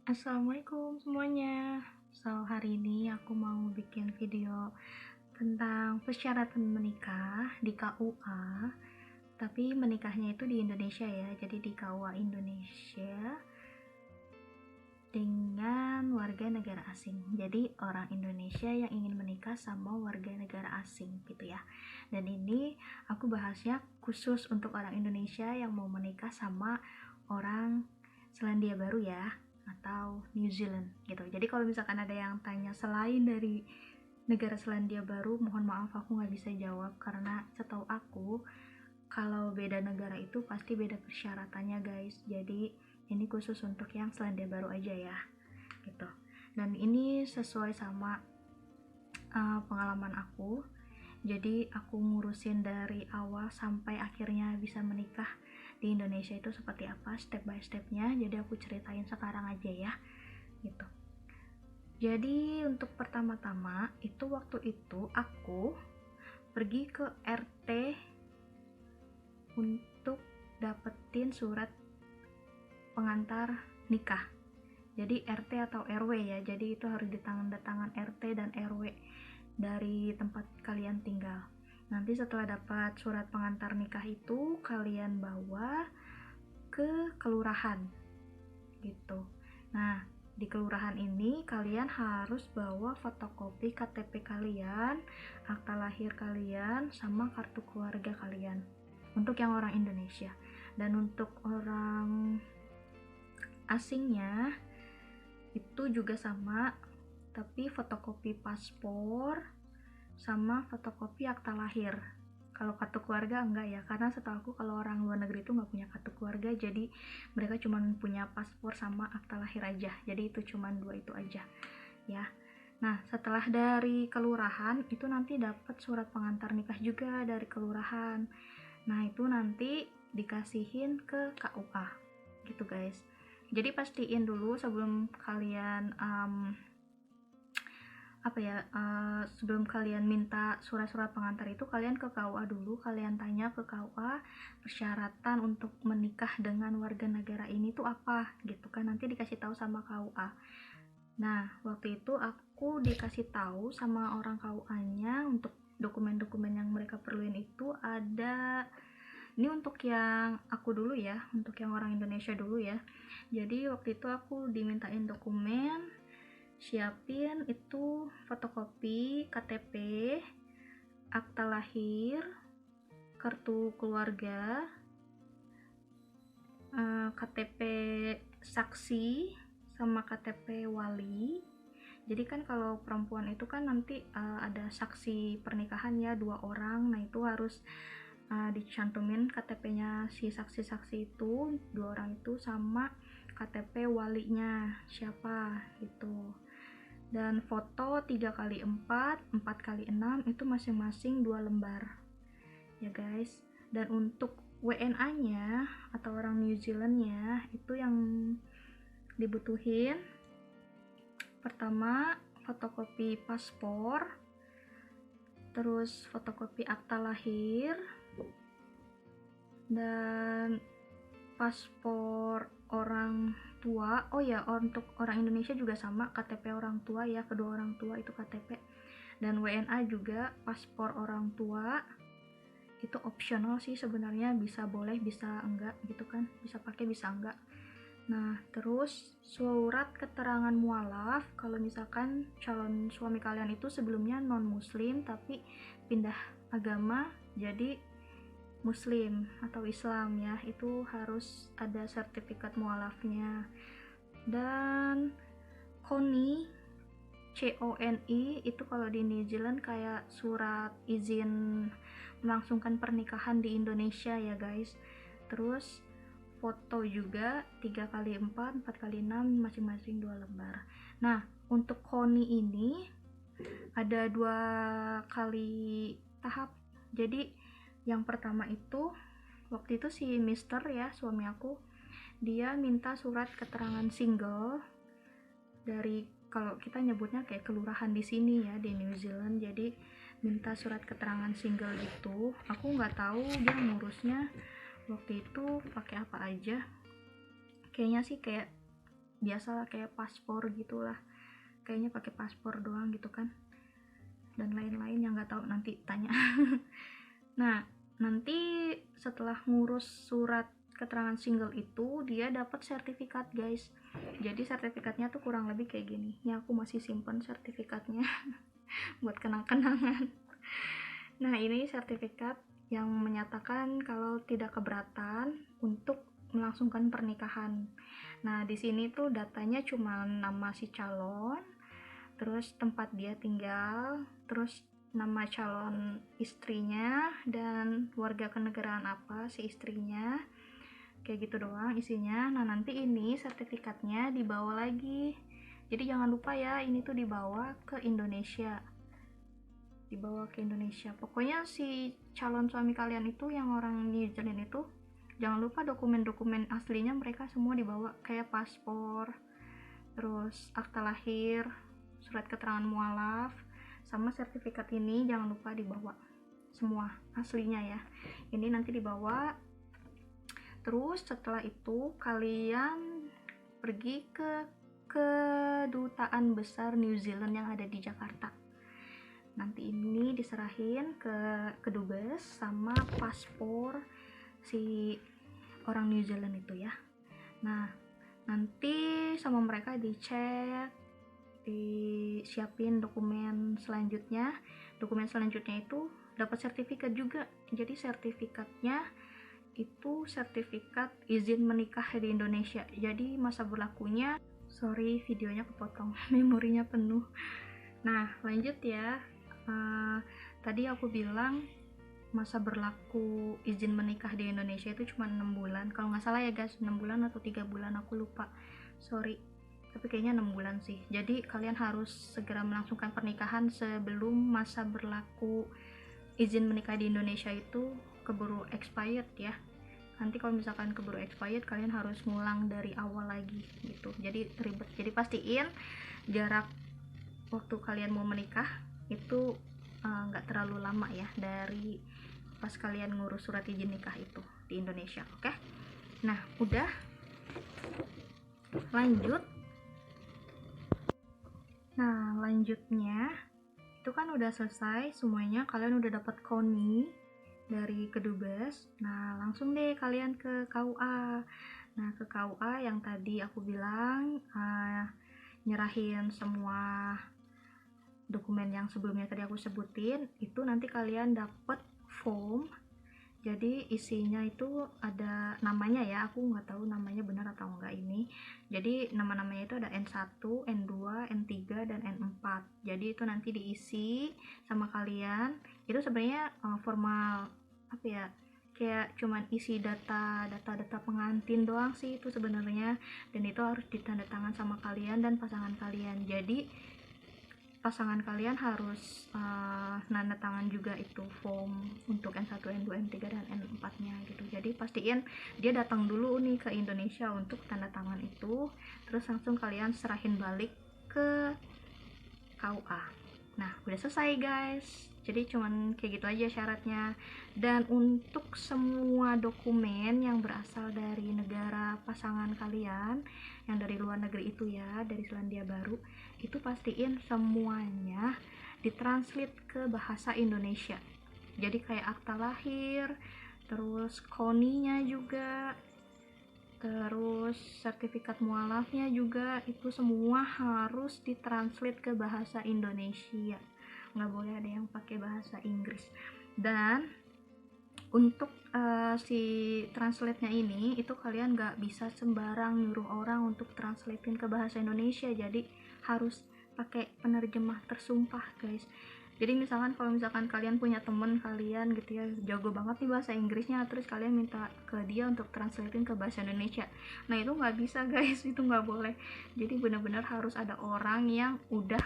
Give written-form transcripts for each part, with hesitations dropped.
Assalamualaikum semuanya. Hari ini aku mau bikin video tentang persyaratan menikah di KUA. Tapi menikahnya itu di Indonesia ya. Jadi di KUA Indonesia dengan warga negara asing. Jadi orang Indonesia yang ingin menikah sama warga negara asing gitu ya. Dan ini aku bahasnya khusus untuk orang Indonesia yang mau menikah sama orang Selandia Baru ya, atau New Zealand gitu. Jadi kalau misalkan ada yang tanya selain dari negara Selandia Baru, mohon maaf aku nggak bisa jawab karena setahu aku kalau beda negara itu pasti beda persyaratannya guys. Jadi ini khusus untuk yang Selandia Baru aja ya gitu. Dan ini sesuai sama pengalaman aku. Jadi aku ngurusin dari awal sampai akhirnya bisa menikah di Indonesia itu seperti apa step by stepnya. Jadi aku ceritain sekarang aja ya gitu. Jadi untuk pertama-tama itu waktu itu aku pergi ke RT untuk dapetin surat pengantar nikah. Jadi RT atau RW ya, jadi itu harus ditangan RT dan RW dari tempat kalian tinggal. Nanti setelah dapat surat pengantar nikah itu kalian bawa ke kelurahan gitu. Nah, di kelurahan ini kalian harus bawa fotokopi KTP kalian, akta lahir kalian, sama kartu keluarga kalian untuk yang orang Indonesia. Dan untuk orang asingnya itu juga sama, tapi fotokopi paspor sama fotokopi akta lahir. Kalau kartu keluarga enggak ya, karena setahu aku kalau orang luar negeri itu nggak punya kartu keluarga, jadi mereka cuma punya paspor sama akta lahir aja. Jadi itu cuma dua itu aja ya. Nah, setelah dari kelurahan itu nanti dapat surat pengantar nikah juga dari kelurahan. Nah, itu nanti dikasihin ke KUA gitu guys. Jadi pastiin dulu sebelum kalian sebelum kalian minta surat-surat pengantar itu kalian ke KUA dulu, kalian tanya ke KUA persyaratan untuk menikah dengan warga negara ini tuh apa gitu kan, nanti dikasih tahu sama KUA. Nah, waktu itu aku dikasih tahu sama orang KUA-nya untuk dokumen-dokumen yang mereka perluin itu ada. Ini untuk yang aku dulu ya, untuk yang orang Indonesia dulu ya. Jadi waktu itu aku dimintain dokumen, siapin itu fotokopi KTP, akta lahir, kartu keluarga, KTP saksi, sama KTP wali. Jadi kan kalau perempuan itu kan nanti ada saksi pernikahan ya, 2 orang. Nah itu harus dicantumin KTP-nya si saksi-saksi itu, 2 orang itu, sama KTP walinya siapa gitu. Dan foto 3x4, 4x6 itu masing-masing 2 lembar ya guys. Dan untuk WNA-nya atau orang New Zealand-nya itu yang dibutuhin pertama fotokopi paspor, terus fotokopi akta lahir, dan paspor orang tua. Oh ya, untuk orang Indonesia juga sama, KTP orang tua ya, kedua orang tua itu KTP. Dan WNA juga paspor orang tua. Itu opsional sih sebenarnya, bisa boleh bisa enggak gitu kan, bisa pakai bisa enggak. Nah, terus surat keterangan mualaf kalau misalkan calon suami kalian itu sebelumnya non muslim tapi pindah agama jadi muslim atau Islam ya, itu harus ada sertifikat mualafnya. Dan KONI, CONI itu kalau di New Zealand kayak surat izin melangsungkan pernikahan di Indonesia ya guys. Terus foto juga 3x4, 4x6 masing-masing 2 lembar. Nah, untuk KONI ini ada 2 kali tahap. Jadi yang pertama itu waktu itu si Mister ya, suami aku, dia minta surat keterangan single dari, kalau kita nyebutnya kayak kelurahan di sini ya di New Zealand. Jadi minta surat keterangan single gitu. Aku nggak tahu dia ngurusnya waktu itu pakai apa aja. Kayaknya sih kayak biasa kayak paspor gitulah, kayaknya pakai paspor doang gitu kan, dan lain-lain yang nggak tahu, nanti tanya. Nah, nanti setelah ngurus surat keterangan single itu, dia dapat sertifikat guys. Jadi sertifikatnya tuh kurang lebih kayak gini. Ini aku masih simpen sertifikatnya buat kenang-kenangan. Nah, ini sertifikat yang menyatakan kalau tidak keberatan untuk melangsungkan pernikahan. Nah, di sini tuh datanya cuma nama si calon, terus tempat dia tinggal, terus nama calon istrinya, dan warga kenegaraan apa si istrinya, kayak gitu doang isinya. Nah, nanti ini sertifikatnya dibawa lagi, jadi jangan lupa ya, ini tuh dibawa ke Indonesia. Pokoknya si calon suami kalian itu yang orang New Zealand itu, jangan lupa dokumen-dokumen aslinya mereka semua dibawa, kayak paspor, terus akta lahir, surat keterangan mualaf, sama sertifikat ini jangan lupa dibawa semua aslinya ya. Ini nanti dibawa. Terus setelah itu kalian pergi ke kedutaan besar New Zealand yang ada di Jakarta. Nanti ini diserahin ke kedubes sama paspor si orang New Zealand itu ya. Nah, nanti sama mereka dicek, disiapin dokumen selanjutnya. Dokumen selanjutnya itu dapat sertifikat juga. Jadi sertifikatnya itu sertifikat izin menikah di Indonesia. Jadi masa berlakunya, sorry videonya kepotong, memorinya penuh. Nah, lanjut ya. Tadi aku bilang masa berlaku izin menikah di Indonesia itu cuma 6 bulan kalau nggak salah ya guys, 6 bulan atau 3 bulan, aku lupa, sorry, tapi kayaknya 6 bulan sih. Jadi kalian harus segera melangsungkan pernikahan sebelum masa berlaku izin menikah di Indonesia itu keburu expired ya. Nanti kalau misalkan keburu expired, kalian harus ngulang dari awal lagi gitu, jadi ribet. Jadi pastiin jarak waktu kalian mau menikah itu nggak terlalu lama ya dari pas kalian ngurus surat izin nikah itu di Indonesia. Oke? Nah, udah, lanjut. Nah, lanjutnya itu kan udah selesai semuanya, kalian udah dapat KONI dari kedubes. Nah, langsung deh kalian ke KUA. Nah, ke KUA yang tadi aku bilang nyerahin semua dokumen yang sebelumnya tadi aku sebutin, itu nanti kalian dapat form. Jadi isinya itu ada namanya ya, aku nggak tahu namanya benar atau enggak ini. Jadi nama-namanya itu ada N1, N2, N3, dan N4. Jadi itu nanti diisi sama kalian. Itu sebenarnya formal apa ya, kayak cuman isi data pengantin doang sih itu sebenarnya, dan itu harus ditandatangan sama kalian dan pasangan kalian. Jadi pasangan kalian harus nanda tangan juga itu form untuk N1, N2, N3, dan N4 nya gitu. Jadi pastiin dia datang dulu nih ke Indonesia untuk tanda tangan itu, terus langsung kalian serahin balik ke KUA. Nah, udah selesai guys. Jadi cuman kayak gitu aja syaratnya. Dan untuk semua dokumen yang berasal dari negara pasangan kalian, yang dari luar negeri itu ya, dari Selandia Baru, itu pastiin semuanya ditranslate ke bahasa Indonesia. Jadi kayak akta lahir, terus KONI-nya juga, terus sertifikat mualafnya juga, itu semua harus ditranslate ke bahasa Indonesia, nggak boleh ada yang pakai bahasa Inggris. Dan untuk si translate-nya ini, itu kalian nggak bisa sembarang nyuruh orang untuk translatein ke bahasa Indonesia, jadi harus pakai penerjemah tersumpah guys. Jadi kalau misalkan kalian punya temen kalian gitu ya, jago banget nih bahasa Inggrisnya, terus kalian minta ke dia untuk translatein ke bahasa Indonesia, nah itu nggak bisa guys, itu nggak boleh. Jadi benar-benar harus ada orang yang udah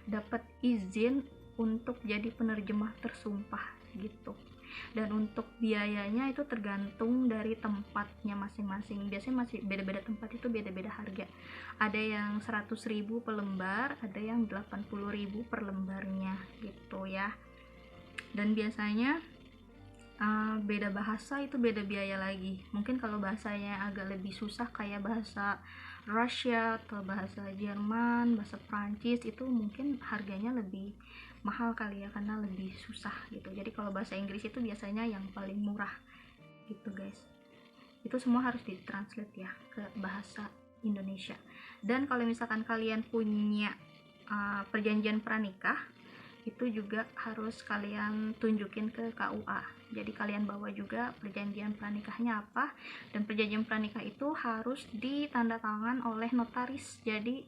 dapat izin untuk jadi penerjemah tersumpah gitu. Dan untuk biayanya itu tergantung dari tempatnya masing-masing. Biasanya masih beda-beda tempat, itu beda-beda harga. Ada yang 100.000 per lembar, ada yang 80.000 per lembarnya gitu ya. Dan biasanya beda bahasa itu beda biaya lagi. Mungkin kalau bahasanya agak lebih susah kayak bahasa Rusia atau bahasa Jerman, bahasa Prancis, itu mungkin harganya lebih mahal kali ya, karena lebih susah gitu. Jadi kalau bahasa Inggris itu biasanya yang paling murah gitu guys. Itu semua harus ditranslate ya ke bahasa Indonesia. Dan kalau misalkan kalian punya perjanjian pranikah, itu juga harus kalian tunjukin ke KUA. Jadi kalian bawa juga perjanjian pranikahnya apa, dan perjanjian pranikah itu harus ditandatangan oleh notaris. Jadi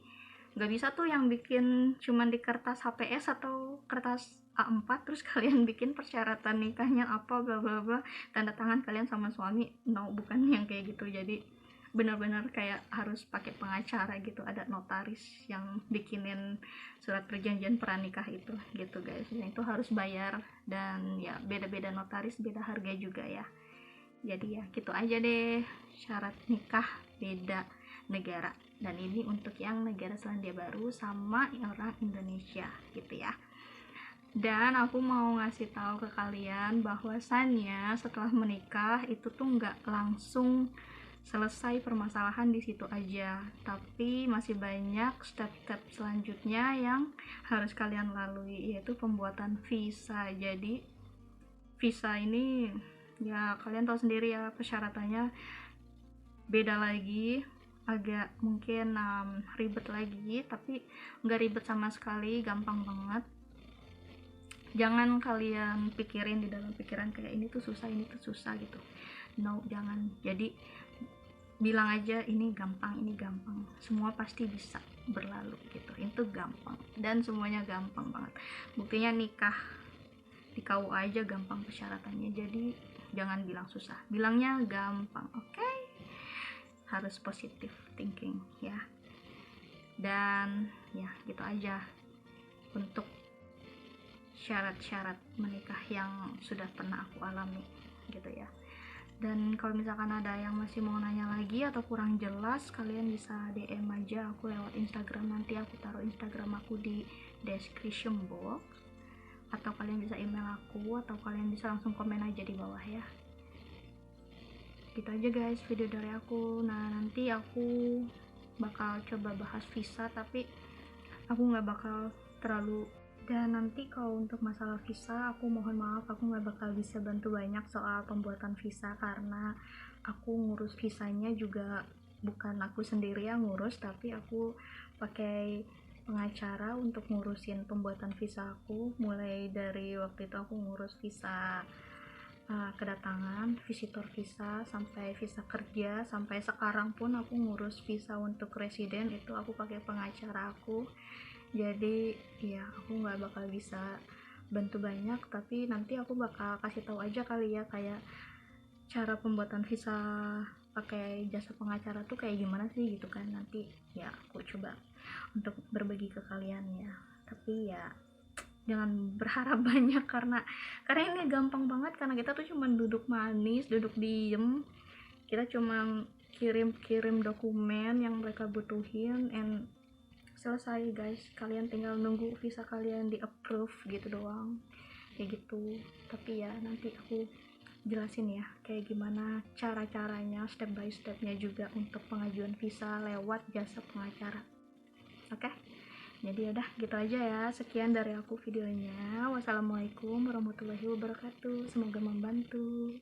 nggak bisa tuh yang bikin cuman di kertas HPS atau kertas A4 terus kalian bikin persyaratan nikahnya apa bla bla bla, tanda tangan kalian sama suami. No, bukan yang kayak gitu. Jadi benar-benar kayak harus pakai pengacara gitu, ada notaris yang bikinin surat perjanjian pranikah itu gitu guys. Dan itu harus bayar, dan ya beda-beda notaris, beda harga juga ya. Jadi ya gitu aja deh syarat nikah beda negara, dan ini untuk yang negara Selandia Baru sama orang Indonesia gitu ya. Dan aku mau ngasih tahu ke kalian bahwasannya setelah menikah itu tuh nggak langsung selesai permasalahan di situ aja, tapi masih banyak step-step selanjutnya yang harus kalian lalui, yaitu pembuatan visa. Jadi visa ini ya kalian tahu sendiri ya, persyaratannya beda lagi, agak mungkin ribet lagi, tapi nggak ribet sama sekali, gampang banget. Jangan kalian pikirin di dalam pikiran kayak ini tuh susah gitu. No, jangan. Jadi bilang aja ini gampang, semua pasti bisa berlalu gitu. Itu gampang, dan semuanya gampang banget. Buktinya nikah di KUA aja gampang persyaratannya. Jadi jangan bilang susah, bilangnya gampang. Oke? Harus positive thinking ya. Dan ya gitu aja untuk syarat-syarat menikah yang sudah pernah aku alami gitu ya. Dan kalau misalkan ada yang masih mau nanya lagi atau kurang jelas, kalian bisa DM aja aku lewat Instagram. Nanti aku taruh Instagram aku di description box, atau kalian bisa email aku, atau kalian bisa langsung komen aja di bawah ya. Gitu aja guys video dari aku. Nah nanti aku bakal coba bahas visa, tapi aku nggak bakal terlalu. Dan nanti kalau untuk masalah visa, aku mohon maaf, aku nggak bakal bisa bantu banyak soal pembuatan visa, karena aku ngurus visanya juga bukan aku sendiri yang ngurus, tapi aku pakai pengacara untuk ngurusin pembuatan visa aku. Mulai dari waktu itu aku ngurus visa kedatangan, visitor visa, sampai visa kerja, sampai sekarang pun aku ngurus visa untuk residen, itu aku pakai pengacara aku. Jadi ya aku nggak bakal bisa bantu banyak, tapi nanti aku bakal kasih tahu aja kali ya, kayak cara pembuatan visa pakai jasa pengacara tuh kayak gimana sih gitu kan. Nanti ya aku coba untuk berbagi ke kalian ya, tapi ya jangan berharap banyak, karena ini gampang banget, karena kita tuh cuma duduk manis, duduk diem, kita cuma kirim dokumen yang mereka butuhin, and selesai guys. Kalian tinggal nunggu visa kalian di approve gitu doang, kayak gitu. Tapi ya nanti aku jelasin ya kayak gimana cara-caranya, step by stepnya juga untuk pengajuan visa lewat jasa pengacara. Oke? Jadi udah gitu aja ya, sekian dari aku videonya. Wassalamualaikum warahmatullahi wabarakatuh, semoga membantu.